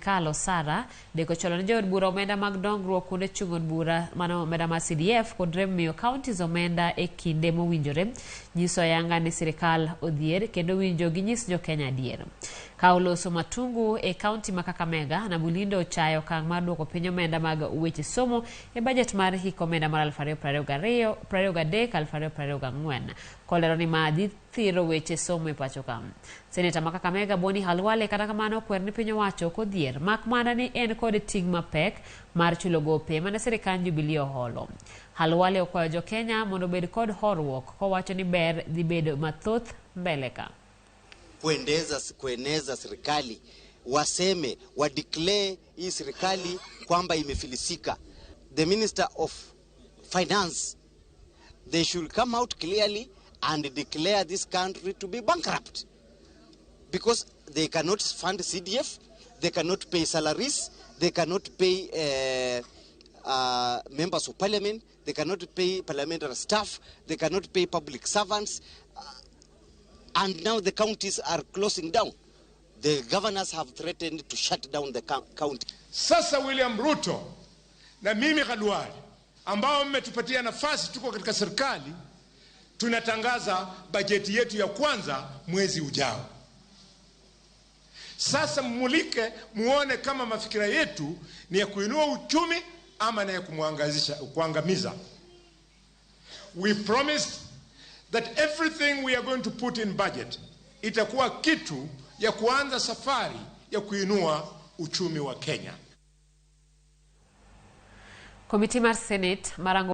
sirikal osara deko cholo ne Jaod bura omenda mag dongruok kuonde chungo bura mano omenda ma CDF kod rem miyo counties omenda e kinde mowinjore nyiso ayanga ni sirikal odhier kendo winjo gi nyis jo Kenya adier. Ka oloso Matungu e county ma Kakamega, Nabulindo chayo kang mar duoko piny omenda mag weche somo e budget mar hik omenda mar 2023-2024 kolero ni madhi thiro weche somo e pacho kam. Seneta ma Kakamega Boni Halwale kata kamano kwer ni piny owacho kodhier mak mana ni en kod ting mapek mar chulo gope mane sirikal Jubilee oholo. Halwale okwayo jo Kenya mondo bed kod horruok kowacho ni ber dhi bedo mathoth mbele ka. Kueneza serikali waseme declare hii serikali kwamba imefilisika. The Minister of Finance, they should come out clearly and declare this country to be bankrupt, because they cannot fund CDF, they cannot pay salaries, they cannot pay members of parliament, they cannot pay parliamentary staff, they cannot pay public servants. And now the counties are closing down. The governors have threatened to shut down the county. Sasa William Ruto na mimi Khalwale ambao mmetupatia nafasi tuko katika serikali, tunatangaza bajeti yetu ya kwanza mwezi ujao. Sasa mmulike muone kama mafikira yetu ni ya kuinua uchumi ama na ya kuangamiza. We promised that everything we are going to put in budget itakuwa kitu ya kuanza safari ya kuinua uchumi wa Kenya. Komiti mar Senate marango